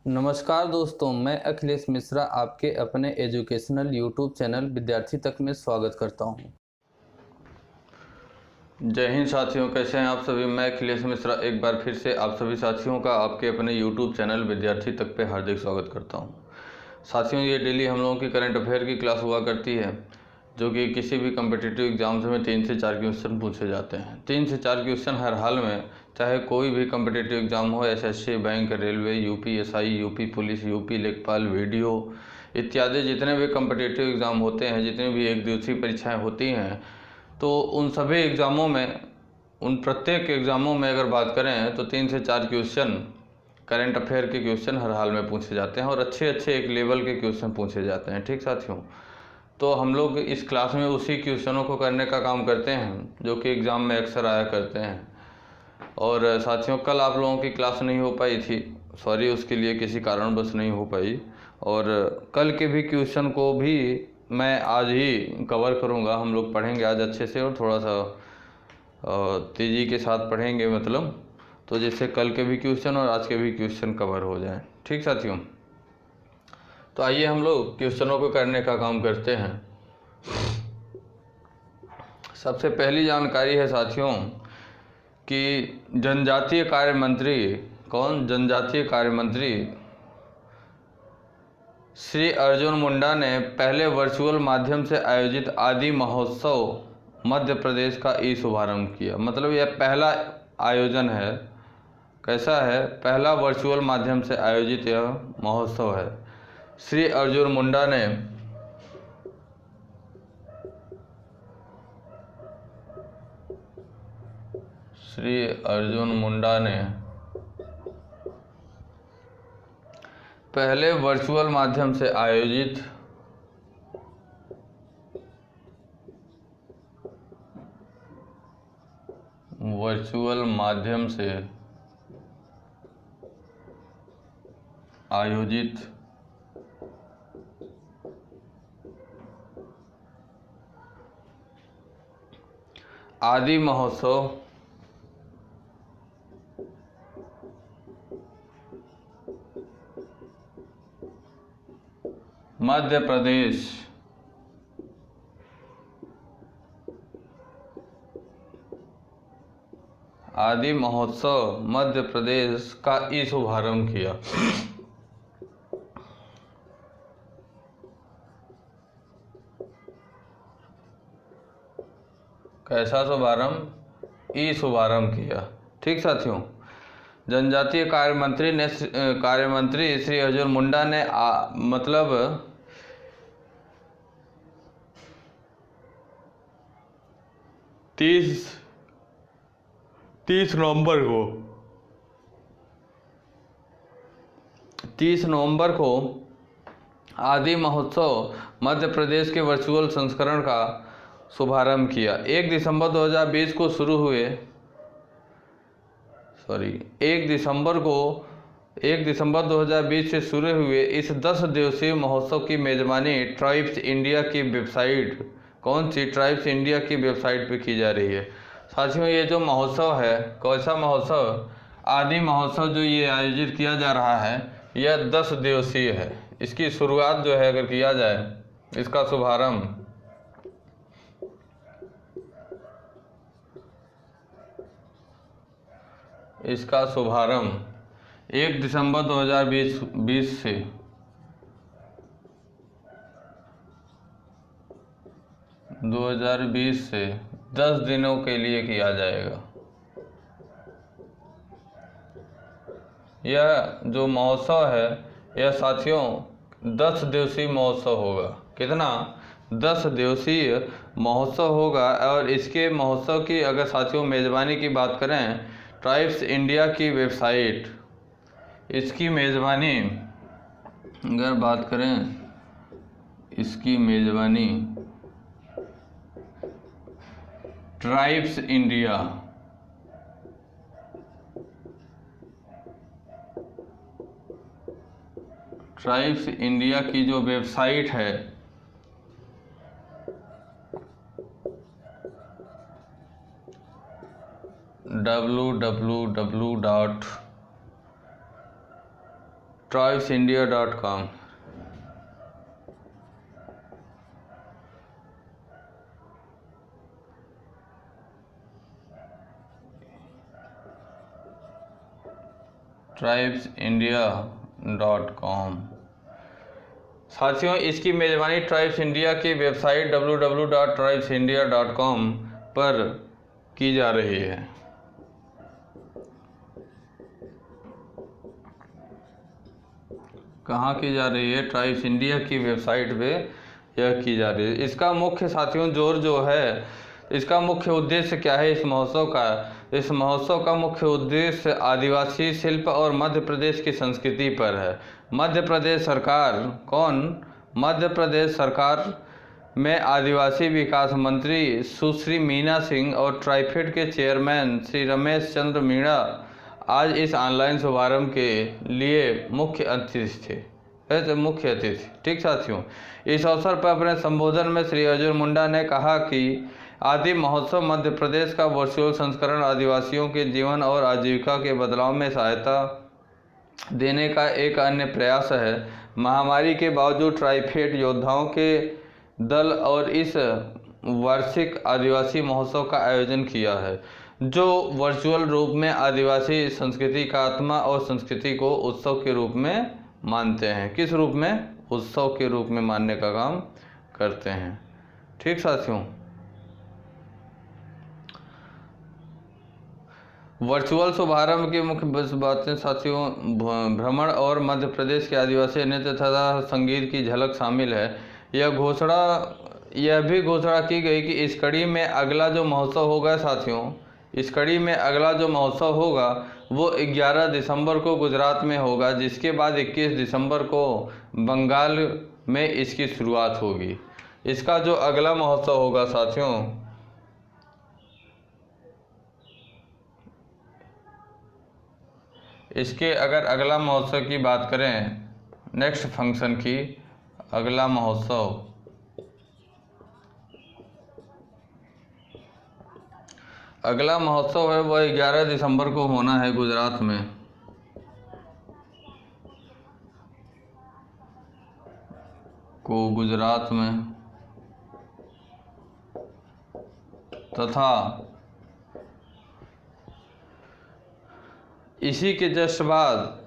नमस्कार दोस्तों, मैं अखिलेश मिश्रा आपके अपने एजुकेशनल यूट्यूब चैनल विद्यार्थी तक में स्वागत करता हूं। जय हिंद साथियों, कैसे हैं आप सभी। मैं अखिलेश मिश्रा एक बार फिर से आप सभी साथियों का आपके अपने यूट्यूब चैनल विद्यार्थी तक पे हार्दिक स्वागत करता हूं। साथियों, ये डेली हम लोगों की करंट अफेयर की क्लास हुआ करती है, जो कि किसी भी कम्पिटिटिव एग्जाम्स में 3 से 4 क्वेश्चन पूछे जाते हैं। 3 से 4 क्वेश्चन हर हाल में, चाहे कोई भी कम्पिटिटिव एग्जाम हो, SSC, bank, railway, UPSI, UP police, UP लेखपाल, वीडियो इत्यादि जितने भी कम्पिटिटिव एग्ज़ाम होते हैं, जितनी भी एक दिवसीय परीक्षाएं होती हैं, तो उन सभी एग्ज़ामों में, उन प्रत्येक एग्ज़ामों में अगर बात करें तो 3 से 4 क्वेश्चन करंट अफेयर के क्वेश्चन हर हाल में पूछे जाते हैं और अच्छे अच्छे एक लेवल के क्वेश्चन पूछे जाते हैं। ठीक साथियों, तो हम लोग इस क्लास में उसी क्वेश्चनों को करने का काम करते हैं जो कि एग्ज़ाम में अक्सर आया करते हैं। और साथियों, कल आप लोगों की क्लास नहीं हो पाई थी, सॉरी, उसके लिए किसी कारणवश नहीं हो पाई। और कल के भी क्वेश्चन को भी मैं आज ही कवर करूंगा। हम लोग पढ़ेंगे आज अच्छे से और थोड़ा सा तेज़ी के साथ पढ़ेंगे, मतलब तो जिससे कल के भी क्वेश्चन और आज के भी क्वेश्चन कवर हो जाएं। ठीक साथियों, तो आइए हम लोग क्वेश्चनों को करने का काम करते हैं। सबसे पहली जानकारी है साथियों कि जनजातीय कार्य मंत्री कौन, जनजातीय कार्य मंत्री श्री अर्जुन मुंडा ने पहले वर्चुअल माध्यम से आयोजित आदि महोत्सव मध्य प्रदेश का ई शुभारंभ किया। मतलब यह पहला आयोजन है। कैसा है? पहला वर्चुअल माध्यम से आयोजित यह महोत्सव है। श्री अर्जुन मुंडा ने पहले वर्चुअल माध्यम से आयोजित आदि महोत्सव मध्य प्रदेश आदि महोत्सव मध्य प्रदेश का ई शुभारंभ किया। कैसा शुभारंभ? ई शुभारंभ किया। ठीक साथियों, जनजातीय कार्य मंत्री श्री अर्जुन मुंडा ने मतलब 30 नवंबर को आदि महोत्सव मध्य प्रदेश के वर्चुअल संस्करण का शुभारंभ किया। 1 दिसंबर 2020 को शुरू हुए 1 दिसंबर 2020 से शुरू हुए इस 10 दिवसीय महोत्सव की मेजबानी ट्राइब्स इंडिया की वेबसाइट, कौन सी? ट्राइब्स इंडिया की वेबसाइट पे की जा रही है। साथियों, ये जो महोत्सव है, कौन-सा महोत्सव? आदि महोत्सव जो ये आयोजित किया जा रहा है, यह 10 दिवसीय है। इसकी शुरुआत जो है, अगर किया जाए, इसका शुभारंभ 1 दिसंबर 2020 से 10 दिनों के लिए किया जाएगा। यह जो महोत्सव है, यह साथियों 10 दिवसीय महोत्सव होगा। कितना? 10 दिवसीय महोत्सव होगा। और इसके महोत्सव की अगर साथियों मेज़बानी की बात करें, ट्राइब्स इंडिया की वेबसाइट, इसकी मेज़बानी अगर बात करें, इसकी मेज़बानी ट्राइब्स इंडिया की जो वेबसाइट है, www.tribesIndia.com tribesindia.com। tribesindia.com। साथियों, इसकी मेज़बानी ट्राइब्स इंडिया की वेबसाइट www.tribesindia.com पर की जा रही है। कहाँ की जा रही है? ट्राइब्स इंडिया की वेबसाइट पे यह की जा रही है। इसका मुख्य साथियों जो है, इसका मुख्य उद्देश्य क्या है इस महोत्सव का? इस महोत्सव का मुख्य उद्देश्य आदिवासी शिल्प और मध्य प्रदेश की संस्कृति पर है। मध्य प्रदेश सरकार में आदिवासी विकास मंत्री सुश्री मीना सिंह और ट्राइफेड के चेयरमैन श्री रमेश चंद्र मीणा आज इस ऑनलाइन शुभारंभ के लिए मुख्य अतिथि थे। ठीक साथियों, इस अवसर पर अपने संबोधन में श्री अर्जुन मुंडा ने कहा कि आदि महोत्सव मध्य प्रदेश का वर्चुअल संस्करण आदिवासियों के जीवन और आजीविका के बदलाव में सहायता देने का एक अन्य प्रयास है। महामारी के बावजूद ट्राइफेड योद्धाओं के दल और इस वार्षिक आदिवासी महोत्सव का आयोजन किया है, जो वर्चुअल रूप में आदिवासी संस्कृति का आत्मा और संस्कृति को उत्सव के रूप में मानते हैं। किस रूप में? उत्सव के रूप में मानने का काम करते हैं। ठीक साथियों, वर्चुअल शुभारंभ की मुख्य बातें साथियों, भ्रमण और मध्य प्रदेश के आदिवासी नृत्य तथा संगीत की झलक शामिल है। यह भी घोषणा की गई कि इस कड़ी में अगला जो महोत्सव होगा साथियों, इस कड़ी में अगला जो महोत्सव होगा वो 11 दिसंबर को गुजरात में होगा, जिसके बाद 21 दिसंबर को बंगाल में इसकी शुरुआत होगी। इसका जो अगला महोत्सव होगा साथियों, इसके अगर अगला महोत्सव की बात करें, नेक्स्ट फंक्शन की, अगला महोत्सव है वह 11 दिसंबर को होना है गुजरात में। तथा इसी के जस्ट बाद,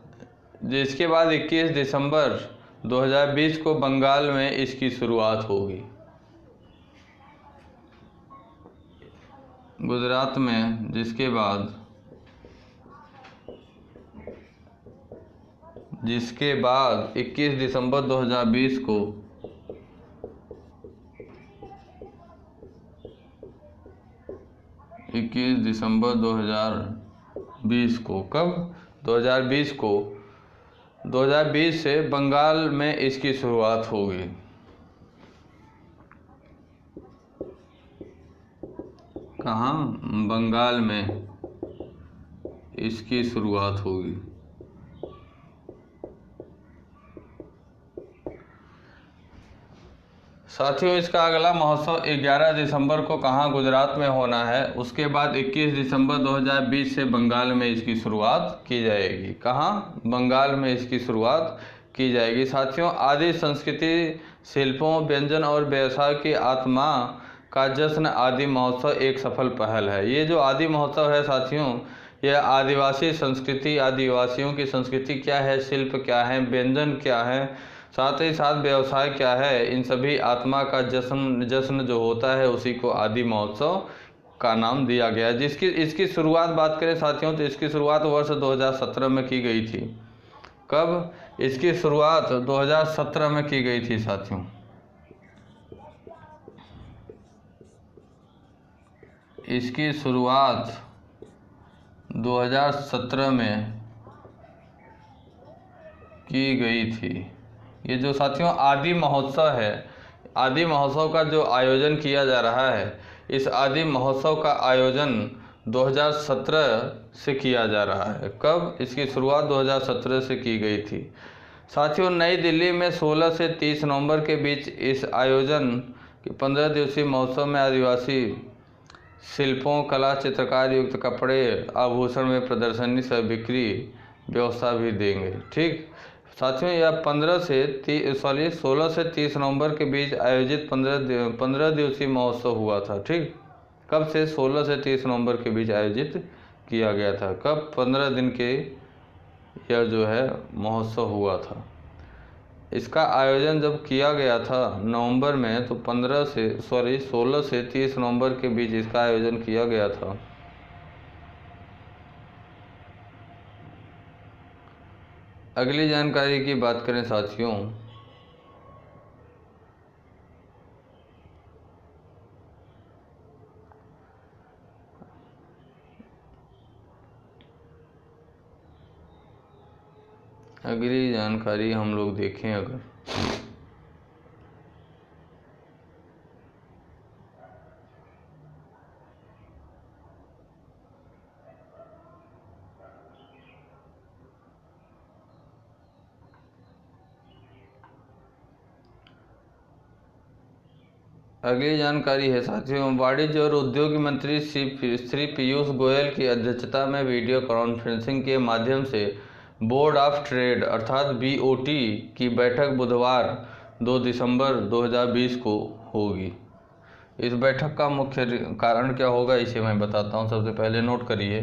जिसके बाद 21 दिसंबर 2020 को बंगाल में इसकी शुरुआत होगी। गुजरात में, जिसके बाद 21 दिसंबर 2020 को कब? 2020 से बंगाल में इसकी शुरुआत होगी। कहाँ? बंगाल में इसकी शुरुआत होगी। साथियों, इसका अगला महोत्सव 11 दिसंबर को कहाँ? गुजरात में होना है। उसके बाद 21 दिसंबर 2020 से बंगाल में इसकी शुरुआत की जाएगी। कहाँ? बंगाल में इसकी शुरुआत की जाएगी। साथियों, आदि संस्कृति, शिल्पों, व्यंजन और व्यवसाय की आत्मा का जश्न आदि महोत्सव एक सफल पहल है। ये जो आदि महोत्सव है साथियों, यह आदिवासी संस्कृति, आदिवासियों की संस्कृति क्या है, शिल्प क्या है, व्यंजन क्या है, साथ ही साथ व्यवसाय क्या है, इन सभी आत्मा का जश्न जो होता है उसी को आदि महोत्सव का नाम दिया गया। इसकी शुरुआत बात करें साथियों, तो इसकी शुरुआत वर्ष 2017 में की गई थी। कब? इसकी शुरुआत 2017 में की गई थी साथियों। इसकी शुरुआत 2017 में की गई थी। ये जो साथियों आदि महोत्सव है, आदि महोत्सव का जो आयोजन किया जा रहा है, इस आदि महोत्सव का आयोजन 2017 से किया जा रहा है। कब? इसकी शुरुआत 2017 से की गई थी। साथियों, नई दिल्ली में 16 से 30 नवंबर के बीच इस आयोजन के 15 दिवसीय महोत्सव में आदिवासी शिल्पों, कला, चित्रकार युक्त कपड़े, आभूषण में प्रदर्शनी सह बिक्री व्यवस्था भी देंगे। ठीक साथियों यह 16 से 30 नवंबर के बीच आयोजित 15 दिवसीय महोत्सव हुआ था। ठीक, कब से 16 से 30 नवंबर के बीच आयोजित किया गया था? कब? 15 दिन के यह जो है महोत्सव हुआ था। इसका आयोजन जब किया गया था नवंबर में, तो 16 से 30 नवंबर के बीच इसका आयोजन किया गया था। अगली जानकारी की बात करें साथियों, अगली जानकारी हम लोग देखें अगर, अगली जानकारी है साथियों, वाणिज्य और उद्योग मंत्री श्री पीयूष गोयल की अध्यक्षता में वीडियो कॉन्फ्रेंसिंग के माध्यम से बोर्ड ऑफ ट्रेड अर्थात BOT की बैठक बुधवार 2 दिसंबर 2020 को होगी। इस बैठक का मुख्य कारण क्या होगा इसे मैं बताता हूं। सबसे पहले नोट करिए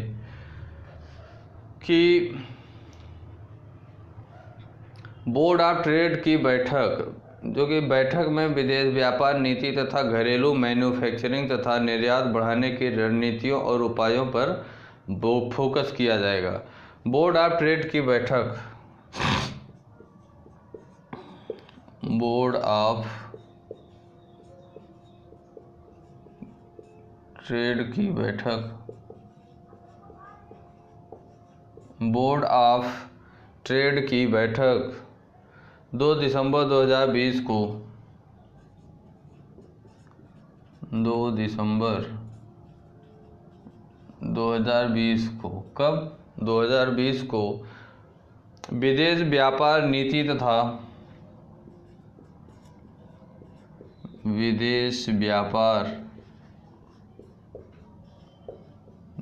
कि बोर्ड ऑफ ट्रेड की बैठक, जो कि बैठक में विदेश व्यापार नीति तथा घरेलू मैन्युफैक्चरिंग तथा निर्यात बढ़ाने की रणनीतियों और उपायों पर फोकस किया जाएगा। बोर्ड ऑफ ट्रेड की बैठक, बोर्ड ऑफ ट्रेड की बैठक, बोर्ड ऑफ ट्रेड की बैठक 2 दिसंबर 2020 को, 2 दिसंबर 2020 को, कब? 2020 को विदेश व्यापार नीति तथा विदेश व्यापार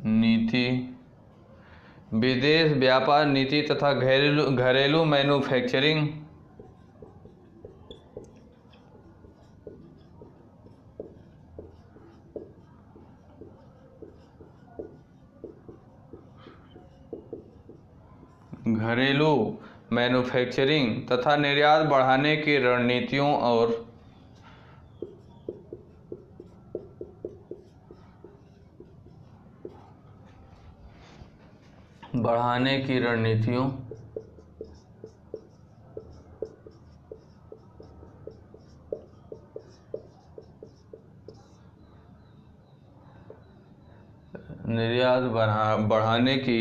नीति, विदेश व्यापार नीति तथा घरेलू मैन्युफैक्चरिंग घरेलू मैन्युफैक्चरिंग तथा निर्यात बढ़ाने की रणनीतियों और बढ़ाने की रणनीतियों निर्यात बढ़ाने की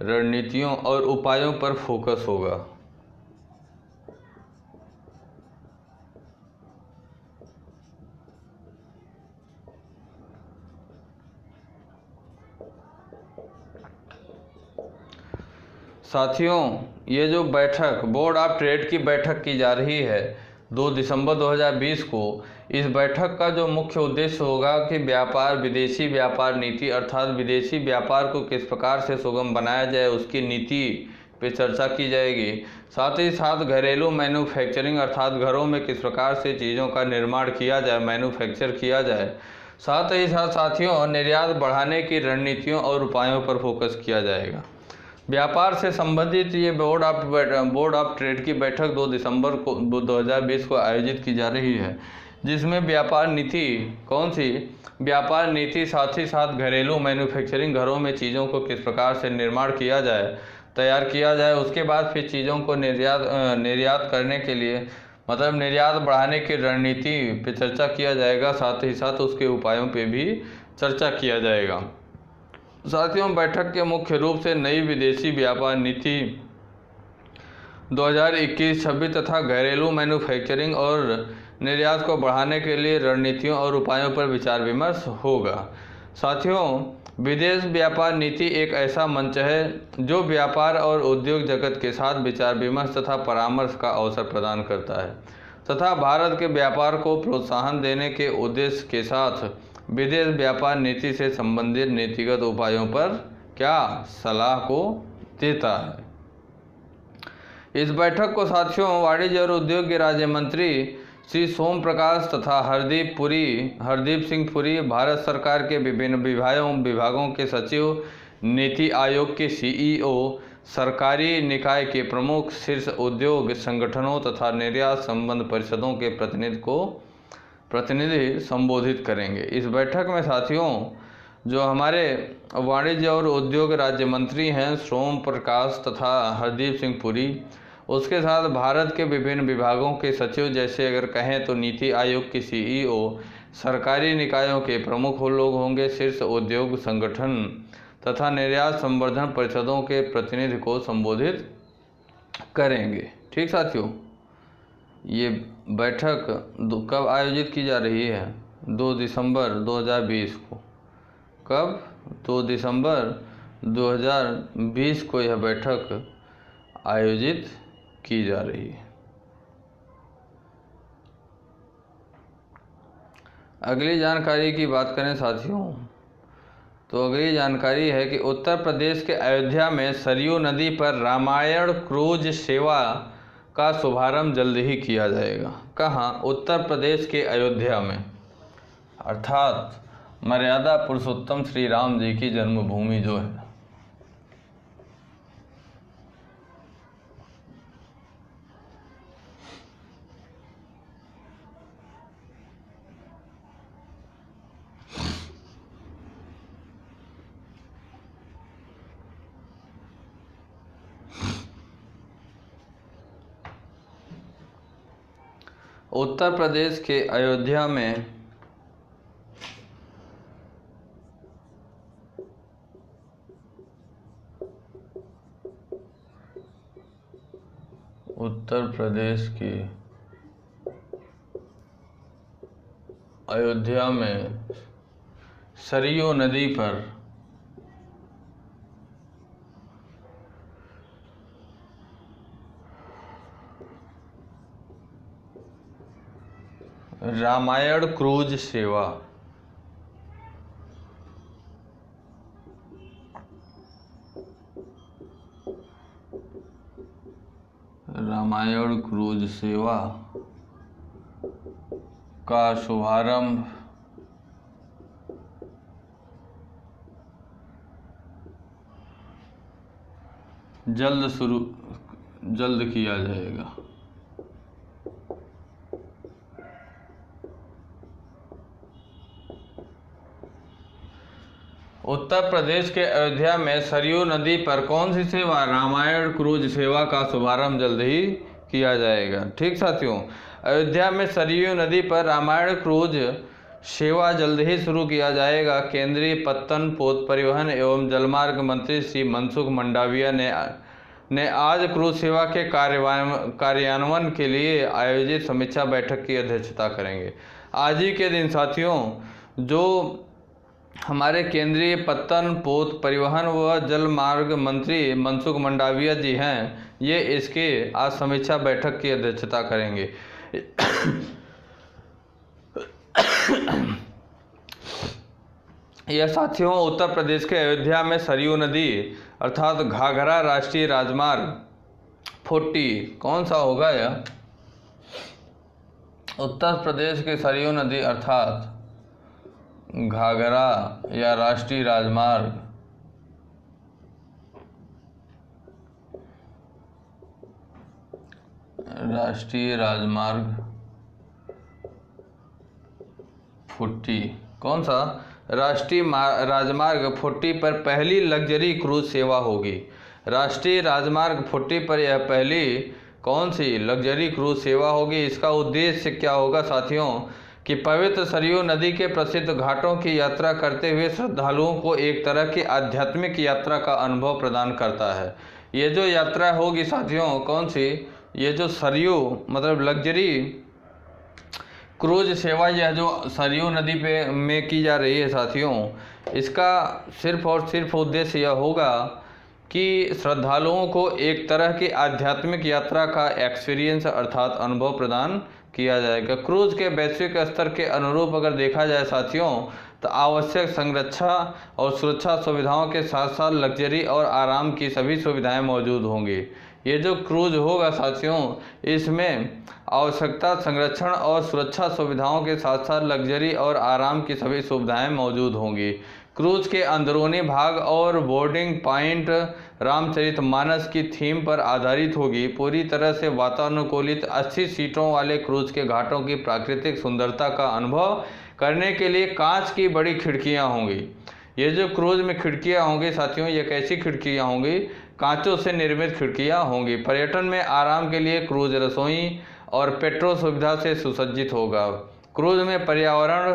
रणनीतियों और उपायों पर फोकस होगा। साथियों ये जो बैठक बोर्ड ऑफ ट्रेड की बैठक की जा रही है 2 दिसंबर 2020 को, इस बैठक का जो मुख्य उद्देश्य होगा कि विदेशी व्यापार नीति अर्थात विदेशी व्यापार को किस प्रकार से सुगम बनाया जाए उसकी नीति पे चर्चा की जाएगी। साथ ही साथ घरेलू मैन्युफैक्चरिंग अर्थात घरों में किस प्रकार से चीज़ों का निर्माण किया जाए, मैन्युफैक्चर किया जाए। साथ ही साथ साथियों निर्यात बढ़ाने की रणनीतियों और उपायों पर फोकस किया जाएगा। व्यापार से संबंधित ये बोर्ड ऑफ ट्रेड की बैठक 2 दिसंबर को 2020 को आयोजित की जा रही है, जिसमें व्यापार नीति, कौन सी व्यापार नीति, साथ ही साथ घरेलू मैन्युफैक्चरिंग घरों में चीज़ों को किस प्रकार से निर्माण किया जाए, तैयार किया जाए, उसके बाद फिर चीज़ों को निर्यात करने के लिए मतलब निर्यात बढ़ाने की रणनीति पे चर्चा किया जाएगा। साथ ही साथ उसके उपायों पे भी चर्चा किया जाएगा। साथियों बैठक के मुख्य रूप से नई विदेशी व्यापार नीति 2021-26 तथा घरेलू मैन्युफैक्चरिंग और निर्यात को बढ़ाने के लिए रणनीतियों और उपायों पर विचार विमर्श होगा। साथियों विदेश व्यापार नीति एक ऐसा मंच है जो व्यापार और उद्योग जगत के साथ विचार विमर्श तथा परामर्श का अवसर प्रदान करता है तथा भारत के व्यापार को प्रोत्साहन देने के उद्देश्य के साथ विदेश व्यापार नीति से संबंधित नीतिगत उपायों पर क्या सलाह को देता है। इस बैठक को साथियों वाणिज्य और उद्योग के राज्य मंत्री श्री सोम प्रकाश तथा हरदीप सिंह पुरी, भारत सरकार के विभिन्न विभागों के सचिव, नीति आयोग के सीईओ, सरकारी निकाय के प्रमुख, शीर्ष उद्योग संगठनों तथा निर्यात संबंध परिषदों के प्रतिनिधि संबोधित करेंगे। इस बैठक में साथियों जो हमारे वाणिज्य और उद्योग राज्य मंत्री हैं सोम प्रकाश तथा हरदीप सिंह पुरी, उसके साथ भारत के विभिन्न विभागों के सचिव, जैसे अगर कहें तो नीति आयोग के सीईओ, सरकारी निकायों के प्रमुख लोग होंगे, शीर्ष उद्योग संगठन तथा निर्यात संवर्धन परिषदों के प्रतिनिधि को संबोधित करेंगे। ठीक साथियों, ये बैठक कब आयोजित की जा रही है? 2 दिसंबर 2020 को। कब? 2 दिसंबर 2020 को यह बैठक आयोजित की जा रही है। अगली जानकारी की बात करें साथियों, तो अगली जानकारी है कि उत्तर प्रदेश के अयोध्या में सरयू नदी पर रामायण क्रूज सेवा का शुभारंभ जल्द ही किया जाएगा। कहाँ? उत्तर प्रदेश के अयोध्या में, अर्थात मर्यादा पुरुषोत्तम श्री राम जी की जन्मभूमि जो है। उत्तर प्रदेश के अयोध्या में सरयू नदी पर रामायण क्रूज सेवा का शुभारंभ जल्द किया जाएगा। उत्तर प्रदेश के अयोध्या में सरयू नदी पर कौन सी सेवा? रामायण क्रूज सेवा का शुभारंभ जल्द ही किया जाएगा। ठीक साथियों, अयोध्या में सरयू नदी पर रामायण क्रूज सेवा जल्द ही शुरू किया जाएगा। केंद्रीय पत्तन, पोत परिवहन एवं जलमार्ग मंत्री श्री मनसुख मंडाविया ने आज क्रूज सेवा के कार्यान्वयन के लिए आयोजित समीक्षा बैठक की अध्यक्षता करेंगे। आज ही के दिन साथियों जो हमारे केंद्रीय पत्तन, पोत परिवहन व जलमार्ग मंत्री मनसुख मंडाविया जी हैं, ये इसके आज समीक्षा बैठक की अध्यक्षता करेंगे। यह साथियों उत्तर प्रदेश के अयोध्या में सरयू नदी अर्थात घाघरा राष्ट्रीय राजमार्ग 40 कौन सा होगा यह? उत्तर प्रदेश के सरयू नदी अर्थात घाघरा या राष्ट्रीय राजमार्ग 40 कौन सा? राष्ट्रीय राजमार्ग 40 पर पहली लग्जरी क्रूज सेवा होगी। राष्ट्रीय राजमार्ग 40 पर यह पहली कौन सी लग्जरी क्रूज सेवा होगी। इसका उद्देश्य क्या होगा साथियों कि पवित्र सरयू नदी के प्रसिद्ध घाटों की यात्रा करते हुए श्रद्धालुओं को एक तरह की आध्यात्मिक यात्रा का अनुभव प्रदान करता है। ये जो यात्रा होगी साथियों कौन सी? ये जो सरयू मतलब लग्जरी क्रूज सेवा यह जो सरयू नदी में की जा रही है साथियों, इसका सिर्फ और सिर्फ उद्देश्य यह होगा कि श्रद्धालुओं को एक तरह की आध्यात्मिक यात्रा का एक्सपीरियंस अर्थात अनुभव प्रदान किया जाएगा। क्रूज के वैश्विक स्तर के अनुरूप अगर देखा जाए साथियों तो आवश्यक संरक्षा और सुरक्षा सुविधाओं के साथ साथ लग्जरी और आराम की सभी सुविधाएं मौजूद होंगी। ये जो क्रूज होगा साथियों, इसमें आवश्यकता, संरक्षण और सुरक्षा सुविधाओं के साथ साथ लग्जरी और आराम की सभी सुविधाएं मौजूद होंगी। क्रूज के अंदरूनी भाग और बोर्डिंग पॉइंट रामचरितमानस की थीम पर आधारित होगी। पूरी तरह से वातानुकूलित 80 सीटों वाले क्रूज के घाटों की प्राकृतिक सुंदरता का अनुभव करने के लिए कांच की बड़ी खिड़कियां होंगी। ये जो क्रूज में खिड़कियां होंगी साथियों, ये कैसी खिड़कियां होंगी? कांचों से निर्मित खिड़कियां होंगी। पर्यटन में आराम के लिए क्रूज रसोई और पेट्रोल सुविधा से सुसज्जित होगा। क्रूज में पर्यावरण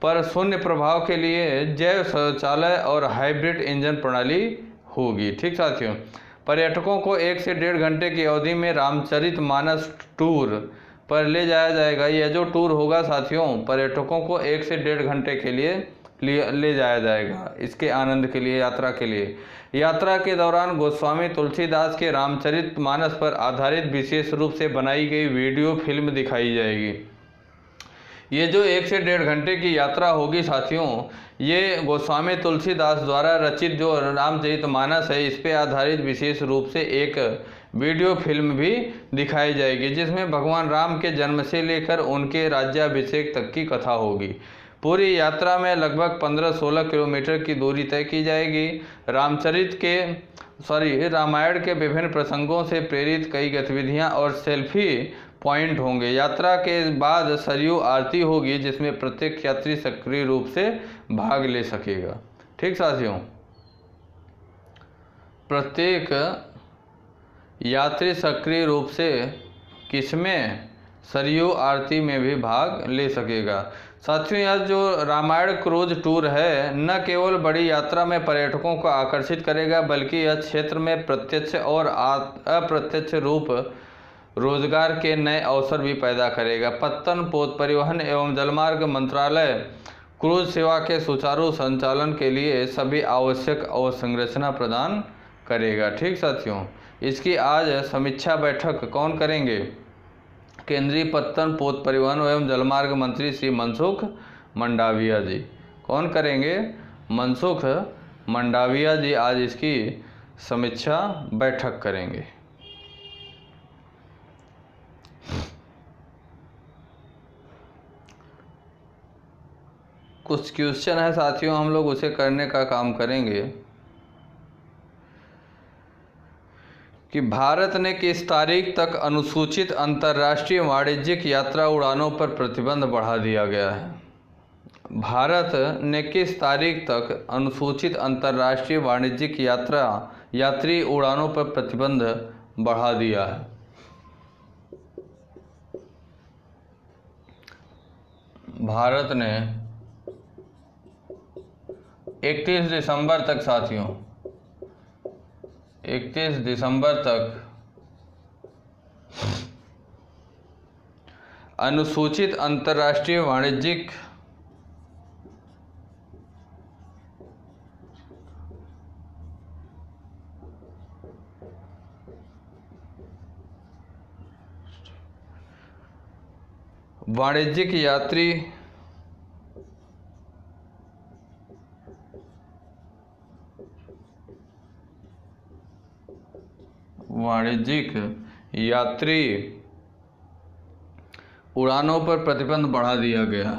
पर शून्य प्रभाव के लिए जैव शौचालय और हाइब्रिड इंजन प्रणाली होगी। ठीक साथियों, पर्यटकों को 1 से 1.5 घंटे की अवधि में रामचरितमानस टूर पर ले जाया जाएगा। यह जो टूर होगा साथियों, पर्यटकों को 1 से 1.5 घंटे के लिए ले जाया जाएगा, इसके आनंद के लिए, यात्रा के लिए। यात्रा के दौरान गोस्वामी तुलसीदास के रामचरितमानस पर आधारित विशेष रूप से बनाई गई वीडियो फिल्म दिखाई जाएगी। ये जो 1 से 1.5 घंटे की यात्रा होगी साथियों, ये गोस्वामी तुलसीदास द्वारा रचित जो रामचरितमानस है, इस पे आधारित विशेष रूप से एक वीडियो फिल्म भी दिखाई जाएगी, जिसमें भगवान राम के जन्म से लेकर उनके राज्याभिषेक तक की कथा होगी। पूरी यात्रा में लगभग 15-16 किलोमीटर की दूरी तय की जाएगी। रामायण के विभिन्न प्रसंगों से प्रेरित कई गतिविधियां और सेल्फी पॉइंट होंगे। यात्रा के बाद सरयू आरती होगी, जिसमें प्रत्येक यात्री सक्रिय रूप से भाग ले सकेगा। ठीक साथियों, प्रत्येक यात्री सक्रिय रूप से किसमें? सरयू आरती में भी भाग ले सकेगा। साथियों, यह जो रामायण क्रूज टूर है, न केवल बड़ी यात्रा में पर्यटकों को आकर्षित करेगा, बल्कि यह क्षेत्र में प्रत्यक्ष और अप्रत्यक्ष रूप रोजगार के नए अवसर भी पैदा करेगा। पत्तन पोत परिवहन एवं जलमार्ग मंत्रालय क्रूज सेवा के सुचारू संचालन के लिए सभी आवश्यक अवसंरचना प्रदान करेगा। ठीक साथियों, इसकी आज समीक्षा बैठक कौन करेंगे? केंद्रीय पत्तन पोत परिवहन एवं जलमार्ग मंत्री श्री मनसुख मंडाविया जी। कौन करेंगे? मनसुख मंडाविया जी आज इसकी समीक्षा बैठक करेंगे। कुछ क्वेश्चन है साथियों, हम लोग उसे करने का काम करेंगे कि भारत ने किस तारीख तक अनुसूचित अंतर्राष्ट्रीय वाणिज्यिक यात्रा उड़ानों पर प्रतिबंध बढ़ा दिया गया है? भारत ने किस तारीख तक अनुसूचित अंतर्राष्ट्रीय वाणिज्यिक यात्री उड़ानों पर प्रतिबंध बढ़ा दिया है? भारत ने 31 दिसंबर तक साथियों, 31 दिसंबर तक अनुसूचित अंतर्राष्ट्रीय वाणिज्यिक यात्री उड़ानों पर प्रतिबंध बढ़ा दिया गया।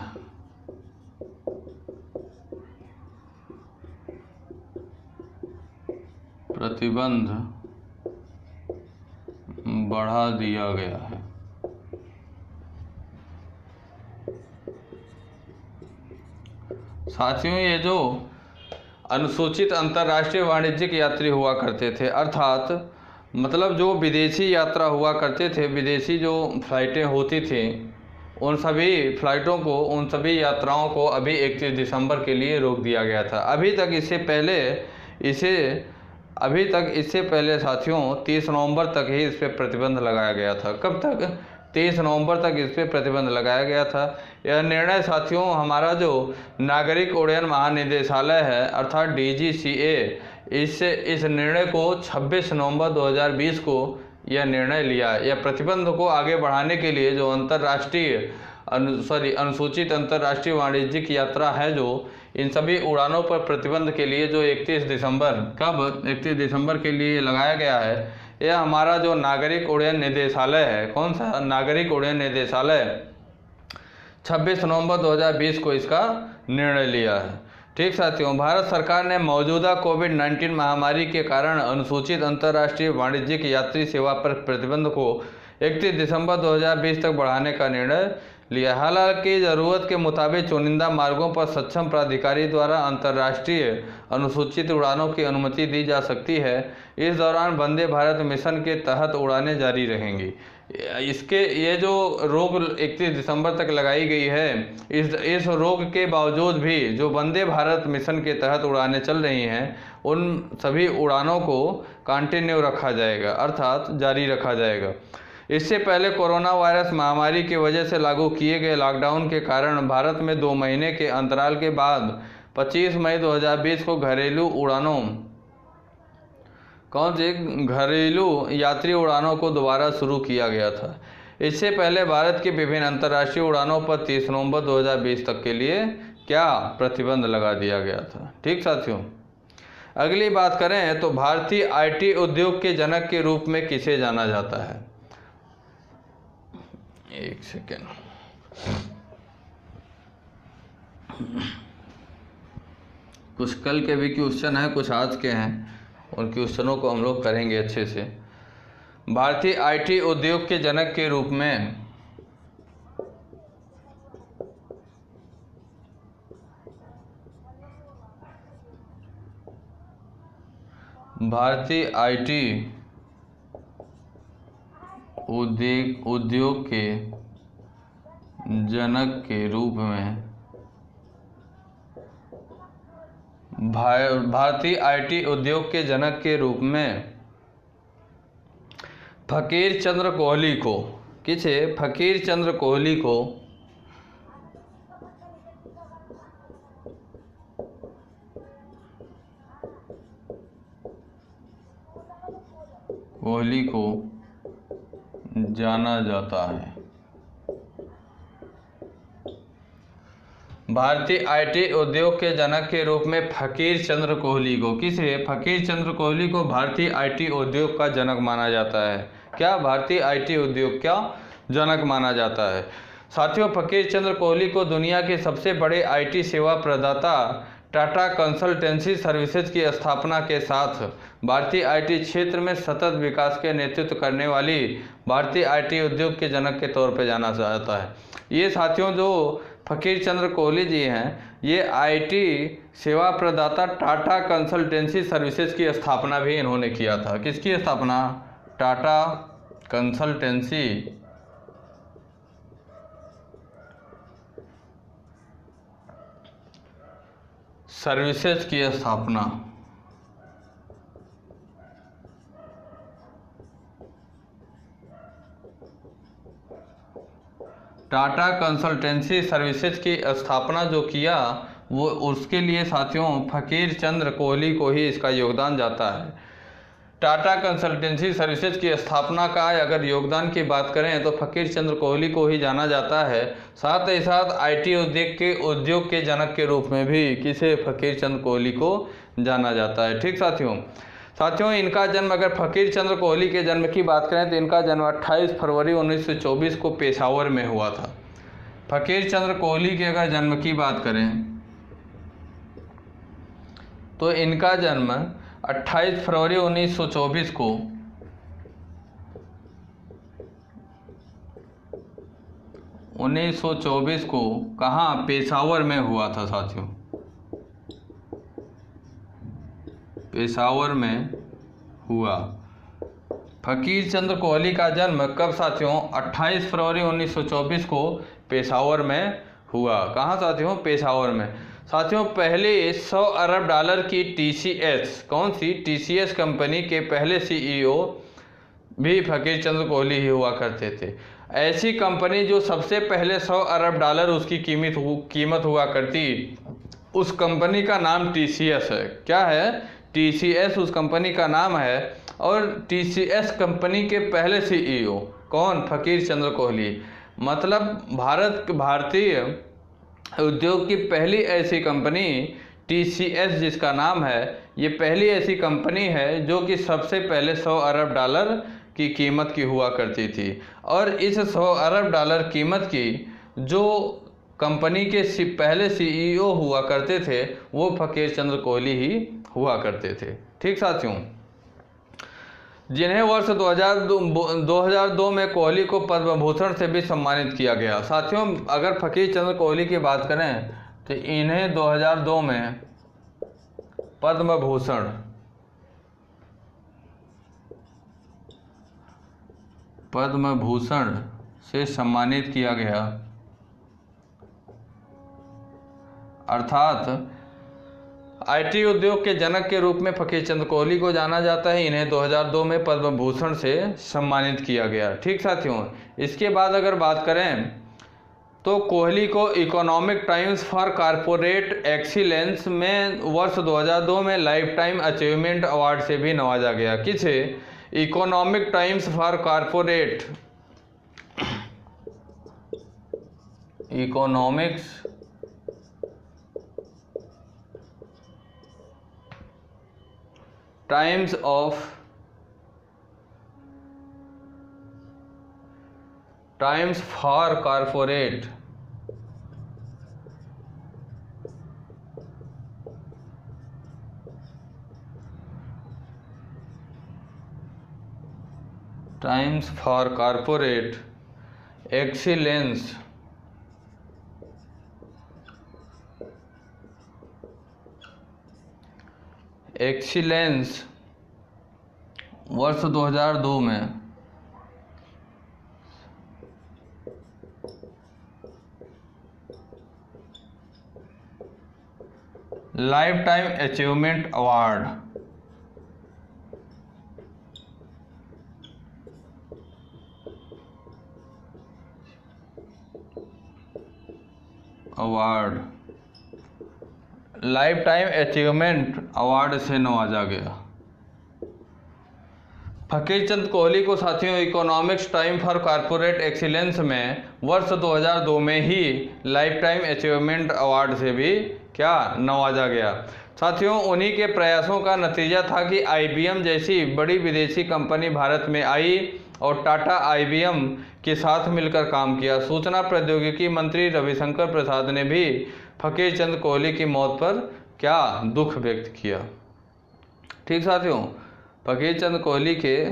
प्रतिबंध बढ़ा दिया गया है। साथियों, ये जो अनुसूचित अंतर्राष्ट्रीय वाणिज्यिक यात्री हुआ करते थे, अर्थात मतलब जो विदेशी यात्रा हुआ करते थे, विदेशी जो फ्लाइटें होती थी, उन सभी फ्लाइटों को, उन सभी यात्राओं को अभी 31 दिसंबर के लिए रोक दिया गया था। अभी तक इससे पहले साथियों 30 नवंबर तक ही इस पर प्रतिबंध लगाया गया था। कब तक? 30 नवंबर तक इस पर प्रतिबंध लगाया गया था। यह निर्णय साथियों हमारा जो नागरिक उड्डयन महानिदेशालय है, अर्थात DGCA, इस निर्णय को 26 नवंबर 2020 को यह निर्णय लिया। यह प्रतिबंध को आगे बढ़ाने के लिए जो अनुसूचित अंतर्राष्ट्रीय वाणिज्यिक यात्रा है, जो इन सभी उड़ानों पर प्रतिबंध के लिए जो 31 दिसंबर के लिए लगाया गया है, यह हमारा जो नागरिक उड्डयन निदेशालय है, कौन सा नागरिक उड्डयन निदेशालय, 26 नवंबर 2020 को इसका निर्णय लिया है। ठीक साथियों, भारत सरकार ने मौजूदा कोविड-19 महामारी के कारण अनुसूचित अंतर्राष्ट्रीय वाणिज्यिक यात्री सेवा पर प्रतिबंध को 31 दिसंबर 2020 तक बढ़ाने का निर्णय लिया। हालांकि ज़रूरत के मुताबिक चुनिंदा मार्गों पर सक्षम प्राधिकारी द्वारा अंतर्राष्ट्रीय अनुसूचित उड़ानों की अनुमति दी जा सकती है। इस दौरान वंदे भारत मिशन के तहत उड़ानें जारी रहेंगी। ये जो रोक 31 दिसंबर तक लगाई गई है, इस रोक के बावजूद भी जो वंदे भारत मिशन के तहत उड़ानें चल रही हैं, उन सभी उड़ानों को कंटिन्यू रखा जाएगा, अर्थात जारी रखा जाएगा। इससे पहले कोरोना वायरस महामारी की वजह से लागू किए गए लॉकडाउन के कारण भारत में 2 महीने के अंतराल के बाद 25 मई 2020 को घरेलू यात्री उड़ानों को दोबारा शुरू किया गया था। इससे पहले भारत की विभिन्न अंतर्राष्ट्रीय उड़ानों पर 30 नवंबर 2020 तक के लिए क्या प्रतिबंध लगा दिया गया था। ठीक साथियों, अगली बात करें तो भारतीय आईटी उद्योग के जनक के रूप में किसे जाना जाता है। एक सेकेंड, कुछ कल के भी क्वेश्चन हैं, कुछ आज के हैं, उन क्वेश्चनों को हम लोग करेंगे अच्छे से। भारतीय आईटी उद्योग के जनक के रूप में भारतीय आईटी उद्योग के जनक के रूप में भारतीय आईटी उद्योग के जनक के रूप में फकीर चंद्र कोहली को, किसे, फकीर चंद्र कोहली को जाना जाता है। भारतीय आईटी उद्योग के जनक के रूप में फकीर चंद्र कोहली को, किसे, फकीर चंद्र कोहली को भारतीय आईटी उद्योग का जनक माना जाता है। क्या, भारतीय आईटी उद्योग का जनक माना जाता है। साथियों, फकीर चंद्र कोहली को दुनिया के सबसे बड़े आईटी सेवा प्रदाता टाटा कंसल्टेंसी सर्विसेज की स्थापना के साथ भारतीय आईटी क्षेत्र में सतत विकास के नेतृत्व करने वाली भारतीय आईटी उद्योग के जनक के तौर पर जाना जाता है। ये साथियों, जो फकीर चंद्र कोहली जी हैं, ये आईटी सेवा प्रदाता टाटा कंसल्टेंसी सर्विसेज की स्थापना भी इन्होंने किया था। किसकी स्थापना, टाटा कंसल्टेंसी सर्विसेज की स्थापना टाटा कंसल्टेंसी सर्विसेज की स्थापना जो किया, वो उसके लिए साथियों फकीर चंद्र कोहली को ही इसका योगदान जाता है। टाटा कंसल्टेंसी सर्विसेज की स्थापना का अगर योगदान की बात करें तो फकीर चंद्र कोहली को ही जाना जाता है। साथ ही साथ आईटी उद्योग के जनक के रूप में भी किसे, फकीर चंद्र कोहली को जाना जाता है। ठीक साथियों, इनका जन्म, अगर फकीर चंद्र कोहली के जन्म की बात करें तो इनका जन्म 28 फरवरी 1924 को पेशावर में हुआ था। फकीर चंद्र कोहली के अगर जन्म की बात करें तो इनका जन्म 28 फरवरी 1924 को कहाँ, पेशावर में हुआ था साथियों, पेशावर में हुआ। फकीर चंद्र कोहली का जन्म कब साथियों, 28 फरवरी 1924 को पेशावर में हुआ। कहाँ साथियों, पेशावर में। साथियों, पहले 100 अरब डॉलर की टीसीएस, कौन सी, टीसीएस कंपनी के पहले सीईओ भी फकीर चंद्र कोहली ही हुआ करते थे। ऐसी कंपनी जो सबसे पहले 100 अरब डॉलर उसकी कीमत हुआ करती, उस कंपनी का नाम टीसीएस है। क्या है, टीसीएस उस कंपनी का नाम है। और टीसीएस कंपनी के पहले सीईओ कौन, फकीर चंद्र कोहली। मतलब भारतीय उद्योग की पहली ऐसी कंपनी TCS जिसका नाम है, ये पहली ऐसी कंपनी है जो कि सबसे पहले 100 अरब डॉलर की कीमत की हुआ करती थी। और इस 100 अरब डॉलर कीमत की जो कंपनी के पहले CEO हुआ करते थे वो फकीर चंद कोहली ही हुआ करते थे। ठीक साथियों, जिन्हें वर्ष 2002 में कोहली को पद्म भूषण से भी सम्मानित किया गया। साथियों, अगर फकीर चंद कोहली की बात करें तो इन्हें 2002 में पद्म भूषण से सम्मानित किया गया। अर्थात IT उद्योग के जनक के रूप में फकीर चंद कोहली को जाना जाता है। इन्हें 2002 में पद्म भूषण से सम्मानित किया गया। ठीक साथियों, इसके बाद अगर बात करें तो कोहली को economic times for corporate excellence में वर्ष 2002 में लाइफ टाइम अचीवमेंट अवार्ड से भी नवाजा गया। किसे? Economic times for corporate economics times for corporate excellence वर्ष 2002 में लाइफ टाइम अचीवमेंट अवार्ड से नवाजा गया। फकीर चंद कोहली को साथियों economics time for corporate excellence में वर्ष 2002 में ही लाइफ टाइम अचीवमेंट अवार्ड से भी क्या नवाजा गया। साथियों, उन्हीं के प्रयासों का नतीजा था कि IBM जैसी बड़ी विदेशी कंपनी भारत में आई और टाटा IBM के साथ मिलकर काम किया। सूचना प्रौद्योगिकी मंत्री रविशंकर प्रसाद ने भी फकीर चंद कोहली की मौत पर क्या दुख व्यक्त किया। ठीक साथियों, फकीर चंद कोहली के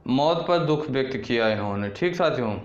मौत पर दुख व्यक्त किया इन्होंने। ठीक साथियों,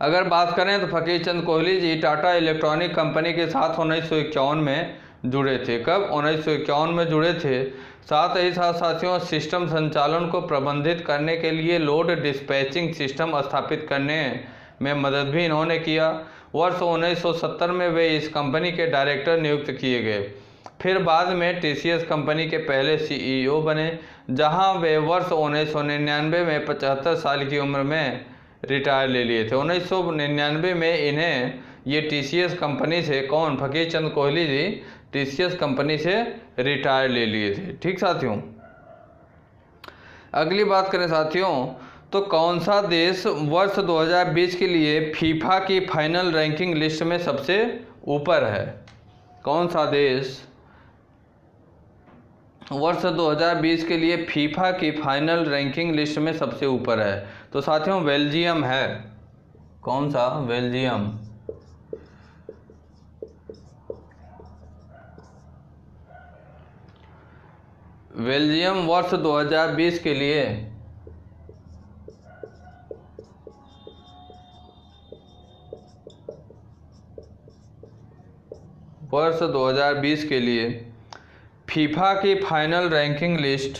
अगर बात करें तो फकीर चंद कोहली जी टाटा इलेक्ट्रॉनिक कंपनी के साथ 1951 में जुड़े थे। कब? 1951 में जुड़े थे। साथ ही साथ साथियों सिस्टम संचालन को प्रबंधित करने के लिए लोड डिस्पैचिंग सिस्टम स्थापित करने में मदद भी इन्होंने किया। वर्ष 1970 में वे इस कंपनी के डायरेक्टर नियुक्त किए गए। फिर बाद में TCS कंपनी के पहले CEO बने, जहां वे वर्ष 1999 में 75 साल की उम्र में रिटायर ले लिए थे। 1999 में इन्हें ये TCS कंपनी से कौन? फकीर चंद कोहली जी TCS कंपनी से रिटायर ले लिए थे। ठीक साथियों, अगली बात करें साथियों तो कौन सा देश वर्ष 2020 के लिए फीफा की फाइनल रैंकिंग लिस्ट में सबसे ऊपर है? कौन सा देश वर्ष 2020 के लिए फीफा की फाइनल रैंकिंग लिस्ट में सबसे ऊपर है? तो साथियों बेल्जियम है। कौन सा? बेल्जियम। बेल्जियम वर्ष 2020 के लिए फीफा की final ranking list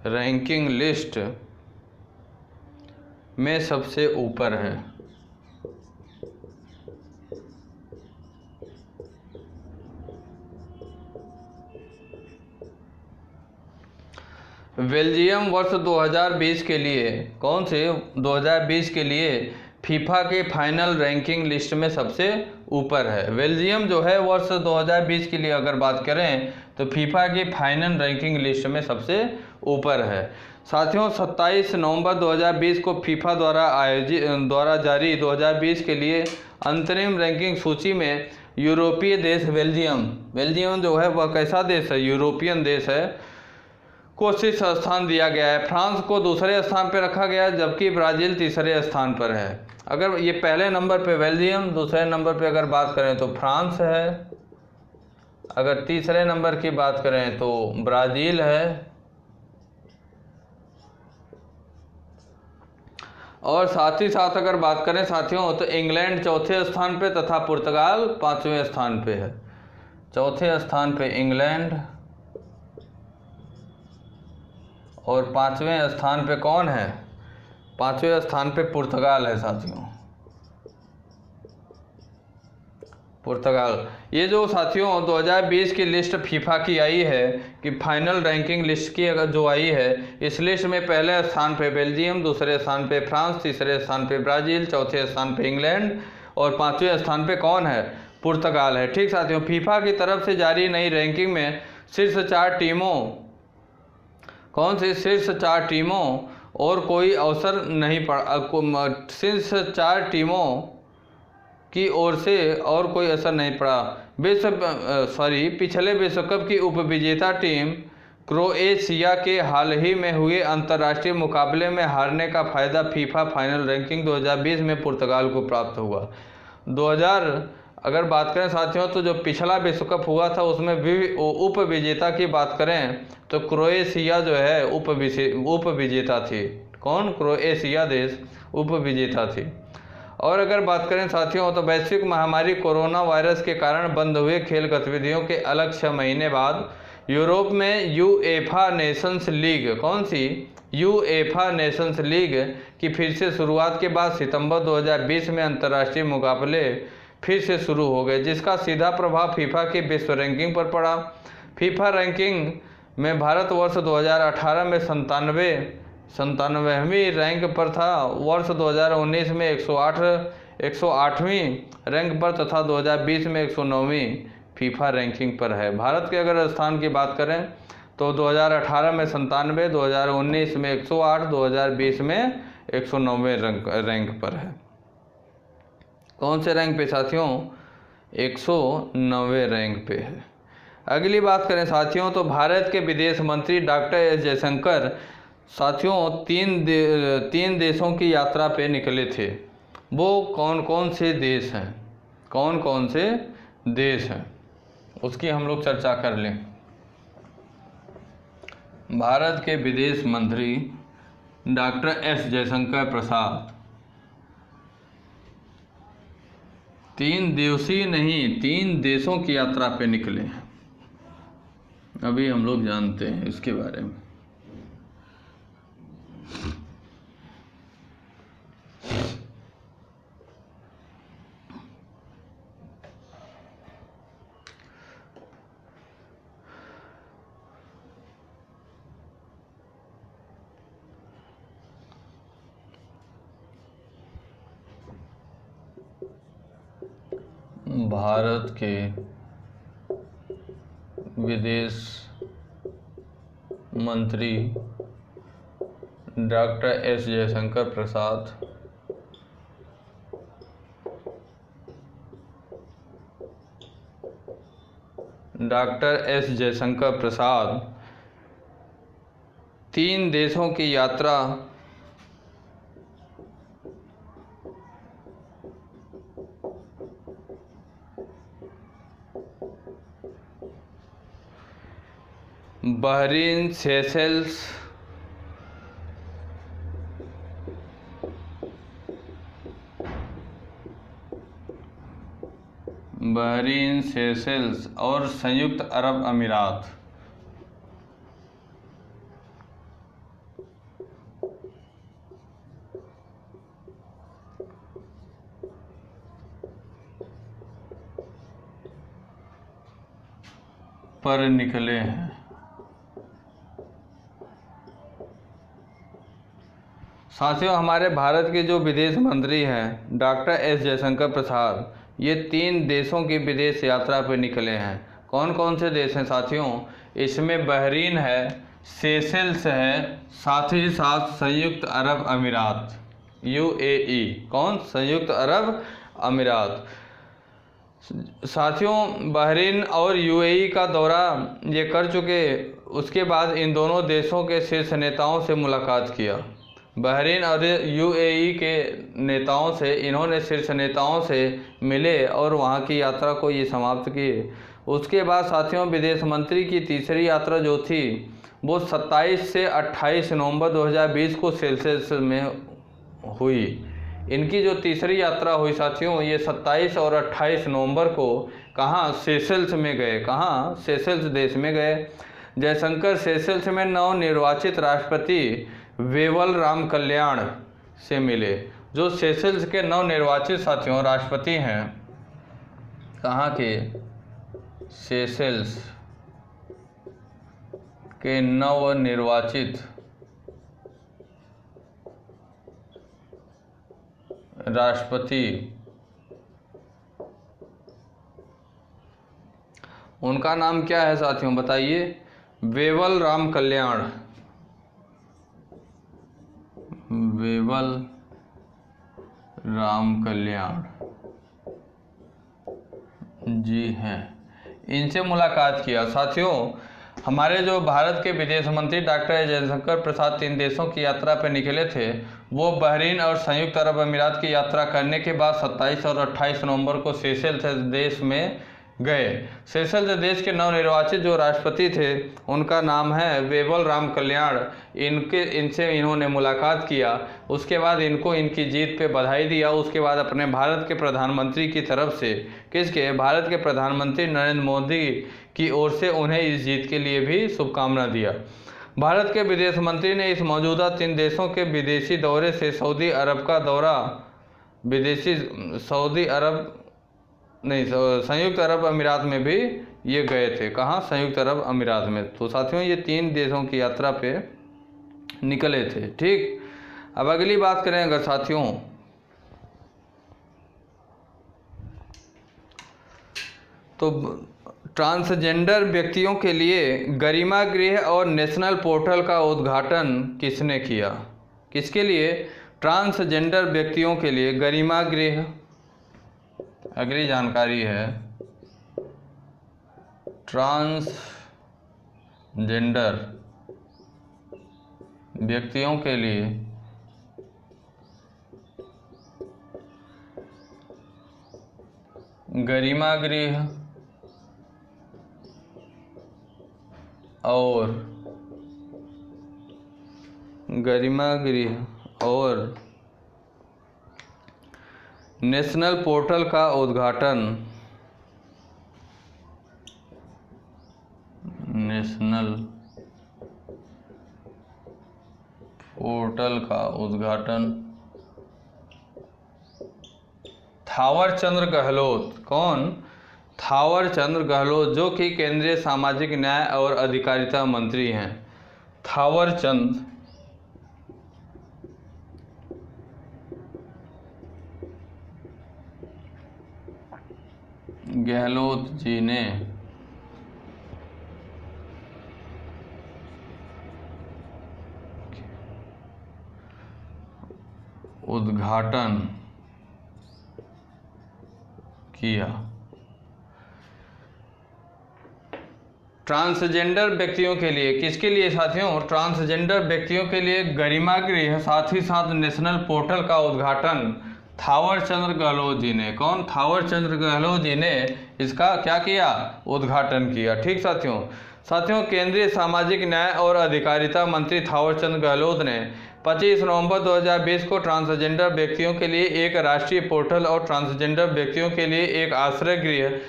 ranking list में सबसे ऊपर है। बेल्जियम वर्ष 2020 के लिए कौन से? 2020 के लिए फीफा के फाइनल रैंकिंग लिस्ट में सबसे ऊपर है। बेल्जियम जो है वर्ष 2020 के लिए अगर बात करें तो फीफा की फाइनल रैंकिंग लिस्ट में सबसे ऊपर है। साथियों 27 नवंबर 2020 को फीफा द्वारा जारी 2020 के लिए अंतरिम रैंकिंग सूची में यूरोपीय देश बेल्जियम जो है वह कैसा देश है, यूरोपियन देश है, को शीर्ष स्थान दिया गया है। फ्रांस को दूसरे स्थान पर रखा गया है, जबकि ब्राज़ील तीसरे स्थान पर है। अगर ये पहले नंबर पे बेल्जियम, दूसरे नंबर पे अगर बात करें तो फ्रांस है, अगर तीसरे नंबर की बात करें तो ब्राज़ील है, और साथ ही साथ अगर बात करें साथियों तो इंग्लैंड चौथे स्थान पे तथा पुर्तगाल 5वें स्थान पे है। चौथे स्थान पे इंग्लैंड और 5वें स्थान पे कौन है, 5वें स्थान पे पुर्तगाल है साथियों, पुर्तगाल। ये जो साथियों 2020 की लिस्ट फीफा की आई है कि फाइनल रैंकिंग लिस्ट की अगर जो आई है, इस लिस्ट में पहले स्थान पे बेल्जियम, दूसरे स्थान पे फ्रांस, तीसरे स्थान पे ब्राज़ील, चौथे स्थान पे इंग्लैंड और 5वें स्थान पे कौन है, पुर्तगाल है। ठीक साथियों, फीफा की तरफ से जारी नई रैंकिंग में शीर्ष 4 टीमों, कौन सी शीर्ष 4 टीमों और कोई अवसर नहीं पड़ा, शीर्ष 4 टीमों की ओर से और कोई असर नहीं पड़ा। पिछले विश्व कप की उपविजेता टीम क्रोएशिया के हाल ही में हुए अंतर्राष्ट्रीय मुकाबले में हारने का फायदा फीफा फाइनल रैंकिंग 2020 में पुर्तगाल को प्राप्त हुआ। 2000 अगर बात करें साथियों तो जो पिछला विश्व कप हुआ था उसमें भी उपविजेता की बात करें तो क्रोएशिया जो है उपविजेता थी। कौन, क्रोएशिया देश उपविजेता थी। और अगर बात करें साथियों तो वैश्विक महामारी कोरोना वायरस के कारण बंद हुए खेल गतिविधियों के अलग 6 महीने बाद यूरोप में यूएफा नेशंस लीग, कौन सी, यूएफा नेशंस लीग की फिर से शुरुआत के बाद सितंबर 2020 में अंतर्राष्ट्रीय मुकाबले फिर से शुरू हो गए, जिसका सीधा प्रभाव फीफा की विश्व रैंकिंग पर पड़ा। फीफा रैंकिंग में भारत वर्ष 2018 में 97वीं रैंक पर था, वर्ष 2019 में 108वीं रैंक पर तथा 2020 में 109वीं फीफा रैंकिंग पर है। भारत के अगर स्थान की बात करें तो 2018 में 97, 2019 में 108, 2020 में 109वें रैंक पर है। कौन से रैंक पे साथियों, 109वें रैंक पे है। अगली बात करें साथियों तो भारत के विदेश मंत्री डॉक्टर एस जयशंकर साथियों 3 देशों की यात्रा पे निकले थे। वो कौन कौन से देश हैं, कौन कौन से देश हैं, उसकी हम लोग चर्चा कर लें। भारत के विदेश मंत्री डॉक्टर एस जयशंकर प्रसाद 3 देशों की यात्रा पे निकले हैं। अभी हम लोग जानते हैं इसके बारे में। भारत के विदेश मंत्री doctor S Jaishankar Prasad doctor 3 देशों की यात्रा बहरीन, सेशेल्स, और संयुक्त अरब अमीरात पर निकले हैं। साथियों हमारे भारत के जो विदेश मंत्री हैं डॉक्टर एस जयशंकर प्रसाद, ये 3 देशों की विदेश यात्रा पर निकले हैं। कौन कौन से देश हैं साथियों? इसमें बहरीन है, सेशेल्स है, साथ ही साथ संयुक्त अरब अमीरात UAE। कौन? संयुक्त अरब अमीरात। साथियों बहरीन और UAE का दौरा ये कर चुके, उसके बाद इन दोनों देशों के शीर्ष नेताओं से मुलाकात किया। बहरीन और UAE के नेताओं से, इन्होंने शीर्ष नेताओं से मिले और वहाँ की यात्रा को ये समाप्त किए। उसके बाद साथियों विदेश मंत्री की तीसरी यात्रा जो थी वो 27 से 28 नवंबर 2020 को सेशेल्स में हुई। इनकी जो तीसरी यात्रा हुई साथियों, ये 27 और 28 नवंबर को कहाँ? सेशेल्स में गए। कहाँ? सेशेल्स देश में गए। जयशंकर सेशेल्स में नवनिर्वाचित राष्ट्रपति वेवल राम कल्याण से मिले, जो सेशेल्स के नवनिर्वाचित साथियों राष्ट्रपति हैं। कहाँ के? सेशेल्स के नवनिर्वाचित राष्ट्रपति, उनका नाम क्या है साथियों बताइए? वेवल राम कल्याण। वेवल राम कल्याण जी हैं, इनसे मुलाकात किया। साथियों हमारे जो भारत के विदेश मंत्री डॉक्टर जयशंकर प्रसाद 3 देशों की यात्रा पर निकले थे, वो बहरीन और संयुक्त अरब अमीरात की यात्रा करने के बाद 27 और 28 नवंबर को सेशेल्स देश में गए। सेशेल्स देश के नवनिर्वाचित जो राष्ट्रपति थे उनका नाम है वेवल राम कल्याण। इनसे इन्होंने मुलाकात किया। उसके बाद इनको इनकी जीत पे बधाई दिया। उसके बाद अपने भारत के प्रधानमंत्री की तरफ से, किसके? भारत के प्रधानमंत्री नरेंद्र मोदी की ओर से उन्हें इस जीत के लिए भी शुभकामना दिया। भारत के विदेश मंत्री ने इस मौजूदा 3 देशों के विदेशी दौरे से सऊदी अरब का दौरा, संयुक्त अरब अमीरात में भी ये गए थे। कहाँ? संयुक्त अरब अमीरात में। तो साथियों ये 3 देशों की यात्रा पे निकले थे। ठीक, अब अगली बात करें अगर साथियों, तो ट्रांसजेंडर व्यक्तियों के लिए गरिमा गृह और नेशनल पोर्टल का उद्घाटन किसने किया? किसके लिए? ट्रांसजेंडर व्यक्तियों के लिए गरिमा गृह, अगली जानकारी है ट्रांसजेंडर व्यक्तियों के लिए गरिमा गृह और नेशनल पोर्टल का उद्घाटन, नेशनल पोर्टल का उद्घाटन थावर चंद गहलोत। कौन? थावर चंद गहलोत, जो कि केंद्रीय सामाजिक न्याय और अधिकारिता मंत्री हैं। थावर चंद गहलोत जी ने उद्घाटन किया। ट्रांसजेंडर व्यक्तियों के लिए, किसके लिए साथियों? ट्रांसजेंडर व्यक्तियों के लिए गरिमा गृह, साथ ही साथ नेशनल पोर्टल का उद्घाटन थावर चंद गहलोत जी ने। कौन? थावर चंद गहलोत जी ने इसका क्या किया? उद्घाटन किया। ठीक साथियों केंद्रीय सामाजिक न्याय और अधिकारिता मंत्री थावर चंद गहलोत ने 25 नवंबर 2020 को ट्रांसजेंडर व्यक्तियों के लिए एक राष्ट्रीय पोर्टल और ट्रांसजेंडर व्यक्तियों के लिए एक आश्रय गृह,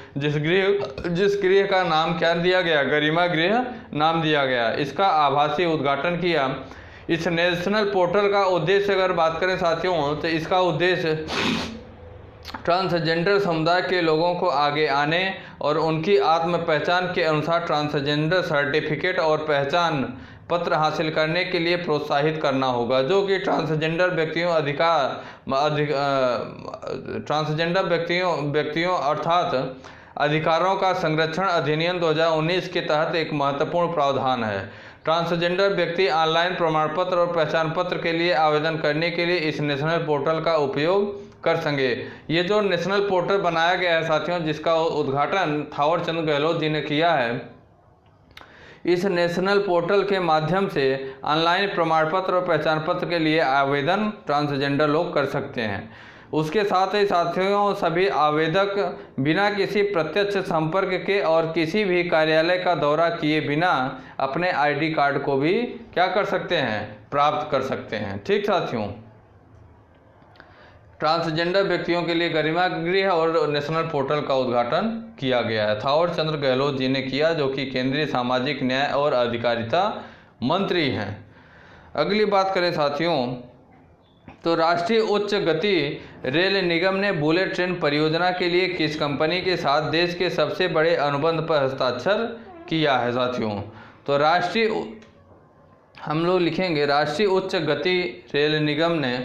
जिस गृह का नाम क्या दिया गया? गरिमा गृह नाम दिया गया, इसका आभासी उद्घाटन किया। इस नेशनल पोर्टल का उद्देश्य अगर बात करें साथियों, तो इसका उद्देश्य ट्रांसजेंडर समुदाय के लोगों को आगे आने और उनकी आत्म पहचान के अनुसार ट्रांसजेंडर सर्टिफिकेट और पहचान पत्र हासिल करने के लिए प्रोत्साहित करना होगा, जो कि ट्रांसजेंडर व्यक्तियों अर्थात अधिकारों का संरक्षण अधिनियम 2019 के तहत एक महत्वपूर्ण प्रावधान है। ट्रांसजेंडर व्यक्ति ऑनलाइन प्रमाण पत्र और पहचान पत्र के लिए आवेदन करने के लिए इस नेशनल पोर्टल का उपयोग कर सकेंगे। ये जो नेशनल पोर्टल बनाया गया है साथियों, जिसका उद्घाटन थावर चंद गहलोत जी ने किया है, इस नेशनल पोर्टल के माध्यम से ऑनलाइन प्रमाण पत्र और पहचान पत्र के लिए आवेदन ट्रांसजेंडर लोग कर सकते हैं। उसके साथ ही साथियों, सभी आवेदक बिना किसी प्रत्यक्ष संपर्क के और किसी भी कार्यालय का दौरा किए बिना अपने आईडी कार्ड को भी क्या कर सकते हैं, प्राप्त कर सकते हैं। ठीक साथियों, ट्रांसजेंडर व्यक्तियों के लिए गरिमा गृह और नेशनल पोर्टल का उद्घाटन किया गया है। थावर चंद गहलोत जी ने किया, जो कि केंद्रीय सामाजिक न्याय और अधिकारिता मंत्री हैं। अगली बात करें साथियों, तो राष्ट्रीय उच्च गति रेल निगम ने बुलेट ट्रेन परियोजना के लिए किस कंपनी के साथ देश के सबसे बड़े अनुबंध पर हस्ताक्षर किया है साथियों? तो हम लोग लिखेंगे राष्ट्रीय उच्च गति रेल निगम ने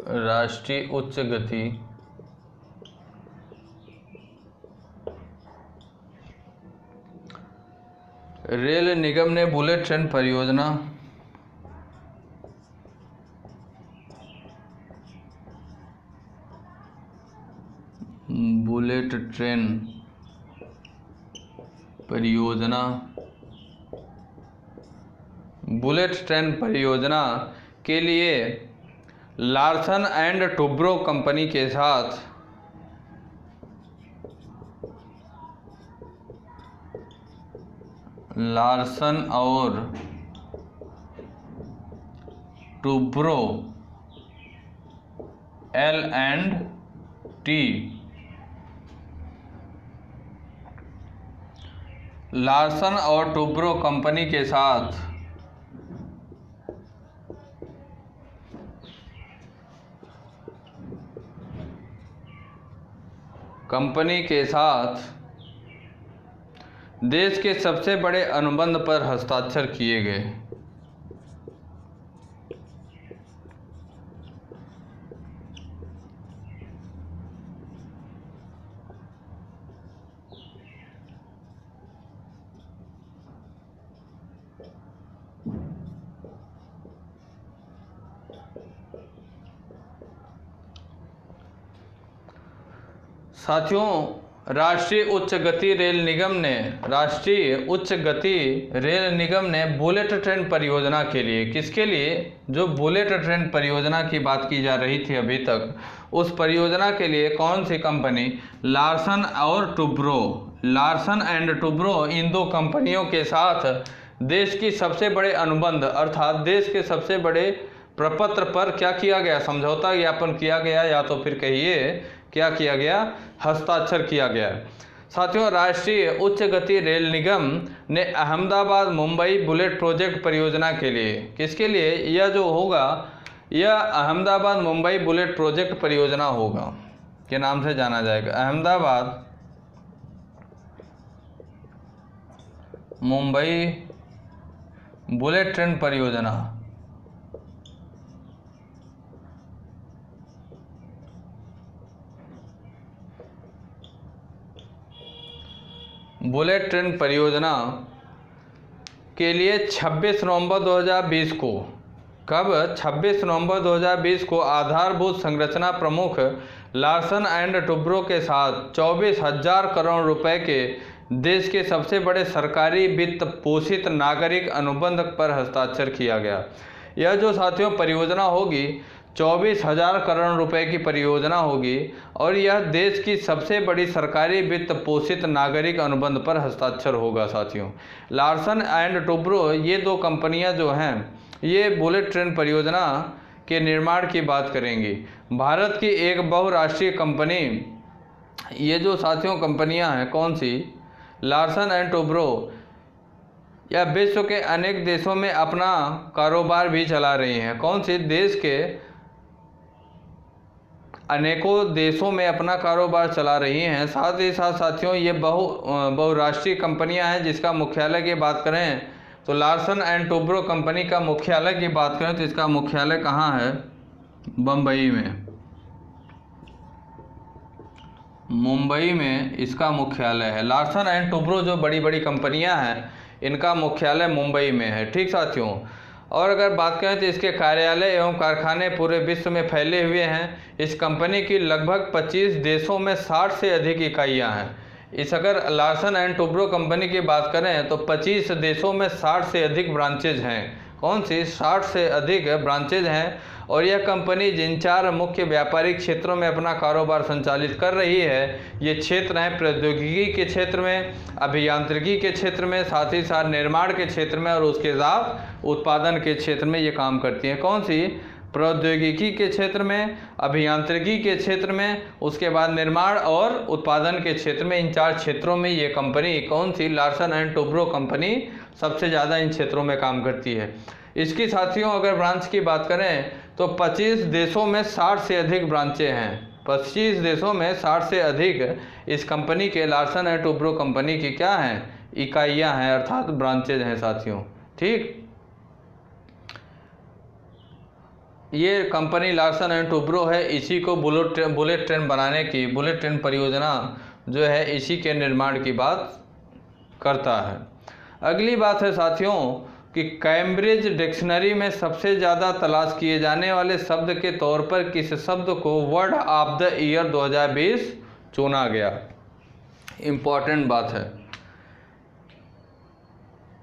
राष्ट्रीय उच्च गति रेल निगम ने बुलेट ट्रेन परियोजना बुलेट ट्रेन परियोजना के लिए लार्सन एंड टुब्रो कंपनी के साथ लार्सन और टुब्रो L&T लार्सन और टुब्रो कंपनी के साथ देश के सबसे बड़े अनुबंध पर हस्ताक्षर किए गए। साथियों, राष्ट्रीय उच्च गति रेल निगम ने बुलेट ट्रेन परियोजना के लिए, किसके लिए? जो बुलेट ट्रेन परियोजना की बात की जा रही थी अभी तक, उस परियोजना के लिए कौन सी कंपनी? लार्सन एंड टुब्रो, इन दो कंपनियों के साथ देश की सबसे बड़े अनुबंध अर्थात देश के सबसे बड़े प्रपत्र पर क्या किया गया? समझौता ज्ञापन किया गया, या तो फिर कहिए क्या किया गया? हस्ताक्षर किया गया। साथियों, राष्ट्रीय उच्च गति रेल निगम ने अहमदाबाद मुंबई बुलेट प्रोजेक्ट परियोजना के लिए, किसके लिए? यह जो होगा, यह अहमदाबाद मुंबई बुलेट प्रोजेक्ट परियोजना होगा, के नाम से जाना जाएगा। अहमदाबाद मुंबई बुलेट ट्रेन परियोजना। बुलेट ट्रेन परियोजना के लिए 26 नवंबर 2020 को, कब? 26 नवंबर 2020 को आधारभूत संरचना प्रमुख लार्सन एंड टुब्रो के साथ 24,000 करोड़ रुपए के देश के सबसे बड़े सरकारी वित्त पोषित नागरिक अनुबंध पर हस्ताक्षर किया गया। यह जो साथियों परियोजना होगी 24,000 करोड़ रुपए की परियोजना होगी और यह देश की सबसे बड़ी सरकारी वित्त पोषित नागरिक अनुबंध पर हस्ताक्षर होगा। साथियों, लार्सन एंड टुब्रो ये दो कंपनियां जो हैं, ये बुलेट ट्रेन परियोजना के निर्माण की बात करेंगी। भारत की एक बहुराष्ट्रीय कंपनी ये जो साथियों कंपनियां हैं कौन सी, लार्सन एंड टुब्रो, या विश्व के अनेक देशों में अपना कारोबार भी चला रही हैं। कौन सी, देश के अनेकों देशों में अपना कारोबार चला रही हैं। साथ ही साथ साथियों ये बहुराष्ट्रीय कंपनियां हैं जिसका मुख्यालय की बात करें तो लार्सन एंड टुब्रो कंपनी का मुख्यालय की बात करें तो इसका मुख्यालय कहाँ है, बम्बई में, मुंबई में इसका मुख्यालय है। लार्सन एंड टुब्रो जो बड़ी बड़ी कंपनियां हैं इनका मुख्यालय मुंबई में है। ठीक साथियों, और अगर बात करें तो इसके कार्यालय एवं कारखाने पूरे विश्व में फैले हुए हैं। इस कंपनी की लगभग 25 देशों में 60 से अधिक इकाइयां हैं। इस अगर लार्सन एंड टुब्रो कंपनी की बात करें तो 25 देशों में 60 से अधिक ब्रांचेज हैं। कौन सी, 60 से अधिक ब्रांचेज हैं। और यह कंपनी जिन 4 मुख्य व्यापारिक क्षेत्रों में अपना कारोबार संचालित कर रही है, ये क्षेत्र हैं प्रौद्योगिकी के क्षेत्र में, अभियांत्रिकी के क्षेत्र में, साथ ही साथ निर्माण के क्षेत्र में और उसके साथ उत्पादन के क्षेत्र में ये काम करती हैं। कौन सी, प्रौद्योगिकी के क्षेत्र में, अभियांत्रिकी के क्षेत्र में, उसके बाद निर्माण और उत्पादन के क्षेत्र में। इन 4 क्षेत्रों में ये कंपनी कौन सी, लार्सन एंड टुब्रो कंपनी सबसे ज़्यादा इन क्षेत्रों में काम करती है। इसकी साथियों अगर ब्रांच की बात करें तो 25 देशों में 60 से अधिक ब्रांचें हैं। 25 देशों में 60 से अधिक इस कंपनी के, लार्सन एंड टुब्रो कंपनी की क्या हैं, इकाइयां हैं, अर्थात ब्रांचेज हैं साथियों। ठीक, ये कंपनी लार्सन एंड टुब्रो है, इसी को बुलेट ट्रेन बनाने की, बुलेट ट्रेन परियोजना जो है इसी के निर्माण की बात करता है। अगली बात है साथियों कि कैम्ब्रिज डिक्शनरी में सबसे ज़्यादा तलाश किए जाने वाले शब्द के तौर पर किस शब्द को वर्ड ऑफ द ईयर 2020 चुना गया। इम्पॉर्टेंट बात है,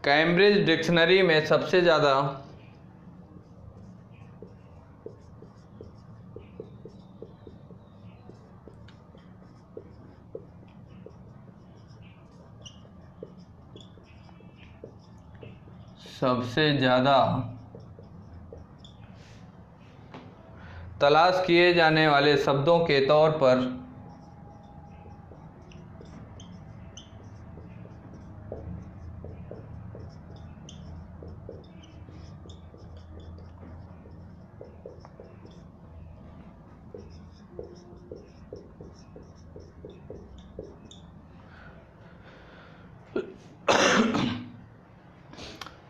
कैम्ब्रिज डिक्शनरी में सबसे ज़्यादा तलाश किए जाने वाले शब्दों के तौर पर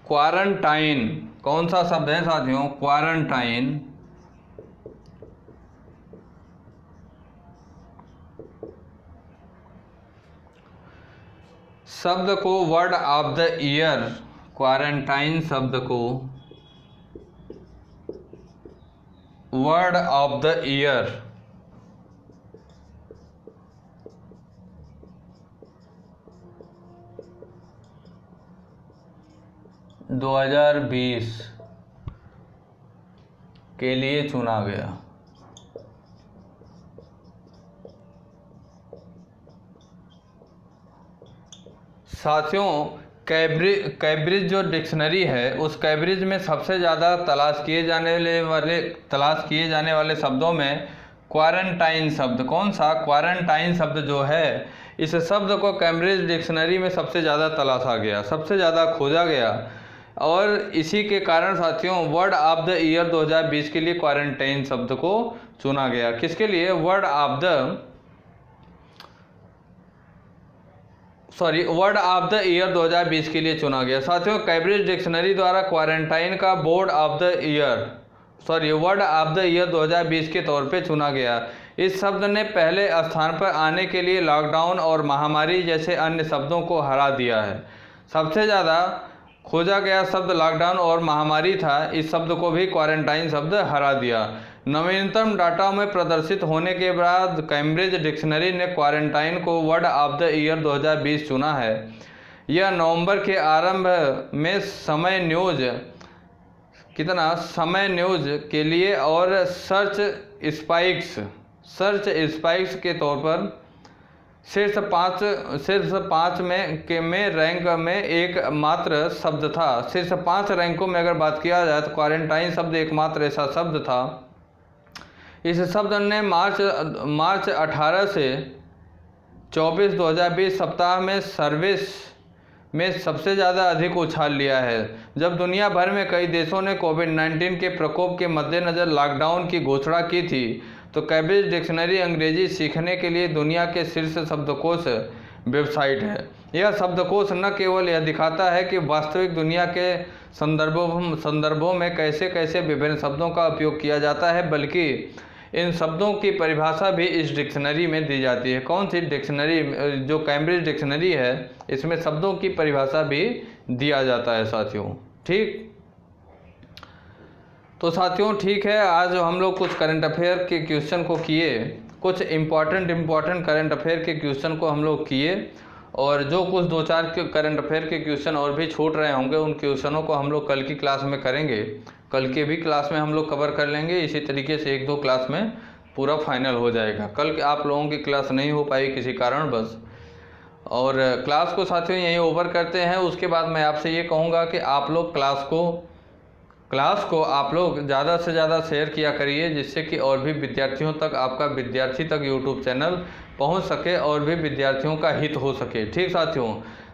क्वारंटाइन, कौन सा शब्द है साथियों, क्वारंटाइन। शब्द को word of the year, quarantine शब्द को वर्ड ऑफ द ईयर 2020 के लिए चुना गया। साथियों कैम्ब्रिज जो डिक्शनरी है उस कैम्ब्रिज में सबसे ज़्यादा तलाश किए जाने वाले शब्दों में क्वारंटाइन शब्द, कौन सा, क्वारंटाइन शब्द जो है इस शब्द को कैम्ब्रिज डिक्शनरी में सबसे ज़्यादा तलाशा गया, सबसे ज़्यादा खोजा गया। और इसी के कारण साथियों वर्ड ऑफ द ईयर 2020 के लिए क्वारंटाइन शब्द को चुना गया। किसके लिए, वर्ड ऑफ द ईयर 2020 के लिए चुना गया। साथियों कैम्ब्रिज डिक्शनरी द्वारा क्वारंटाइन का वर्ड ऑफ द ईयर 2020 के तौर पे चुना गया। इस शब्द ने पहले स्थान पर आने के लिए लॉकडाउन और महामारी जैसे अन्य शब्दों को हरा दिया है। सबसे ज़्यादा खोजा गया शब्द लॉकडाउन और महामारी था, इस शब्द को भी क्वारंटाइन शब्द हरा दिया। नवीनतम डाटा में प्रदर्शित होने के बाद कैम्ब्रिज डिक्शनरी ने क्वारंटाइन को वर्ड ऑफ द ईयर 2020 चुना है। यह नवंबर के आरंभ में समय न्यूज़ के लिए और सर्च स्पाइक्स के तौर पर शीर्ष पाँच में रैंक में एक मात्र शब्द था। शीर्ष 5 रैंकों में अगर बात किया जाए तो क्वारंटाइन शब्द एकमात्र ऐसा शब्द था। इस शब्द ने मार्च 18 से 24/2020 सप्ताह में सर्विस में सबसे ज़्यादा अधिक उछाल लिया है। जब दुनिया भर में कई देशों ने कोविड-19 के प्रकोप के मद्देनज़र लॉकडाउन की घोषणा की थी, तो कैम्ब्रिज डिक्शनरी अंग्रेजी सीखने के लिए दुनिया के शीर्ष शब्दकोश वेबसाइट है। यह शब्दकोश न केवल यह दिखाता है कि वास्तविक दुनिया के संदर्भों में कैसे कैसे विभिन्न शब्दों का उपयोग किया जाता है, बल्कि इन शब्दों की परिभाषा भी इस डिक्शनरी में दी जाती है। कौन सी डिक्शनरी? जो कैम्ब्रिज डिक्शनरी है, इसमें शब्दों की परिभाषा भी दिया जाता है साथियों। ठीक, तो साथियों ठीक है, आज हम लोग कुछ करंट अफेयर के क्वेश्चन को किए, कुछ इम्पॉर्टेंट करंट अफेयर के क्वेश्चन को हम लोग किए, और जो कुछ 2-4 करंट अफेयर के क्वेश्चन और भी छूट रहे होंगे उन क्वेश्चनों को हम लोग कल की क्लास में करेंगे। कल के भी क्लास में हम लोग कवर कर लेंगे। इसी तरीके से 1-2 क्लास में पूरा फाइनल हो जाएगा। कल आप लोगों की क्लास नहीं हो पाई किसी कारणवश, और क्लास को साथियों यहीं ओवर करते हैं। उसके बाद मैं आपसे ये कहूँगा कि आप लोग क्लास को आप लोग ज़्यादा से ज़्यादा शेयर किया करिए, जिससे कि और भी विद्यार्थियों तक, आपका विद्यार्थी तक यूट्यूब चैनल पहुंच सके और भी विद्यार्थियों का हित हो सके। ठीक साथियों,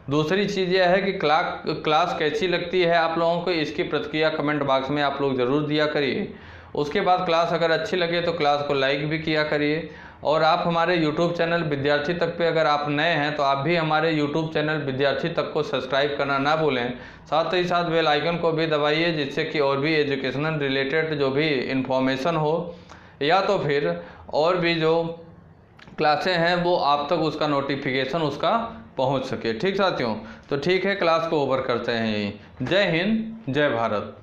दूसरी चीज़ यह है कि क्लास कैसी लगती है आप लोगों को, इसकी प्रतिक्रिया कमेंट बॉक्स में आप लोग ज़रूर दिया करिए। उसके बाद क्लास अगर अच्छी लगे तो क्लास को लाइक भी किया करिए, और आप हमारे यूट्यूब चैनल विद्यार्थी तक पे अगर आप नए हैं तो आप भी हमारे यूट्यूब चैनल विद्यार्थी तक को सब्सक्राइब करना ना भूलें। साथ ही साथ बेल आइकन को भी दबाइए, जिससे कि और भी एजुकेशनल रिलेटेड जो भी इंफॉर्मेशन हो, या तो फिर और भी जो क्लासें हैं वो आप तक उसका नोटिफिकेशन उसका पहुंच सके। ठीक साथियों, तो ठीक है, क्लास को ओवर करते हैं यहीं। जय हिंद, जय भारत।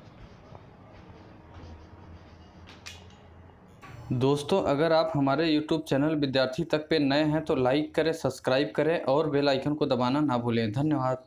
दोस्तों, अगर आप हमारे YouTube चैनल विद्यार्थी तक पे नए हैं तो लाइक करें, सब्सक्राइब करें और बेल आइकन को दबाना ना भूलें। धन्यवाद।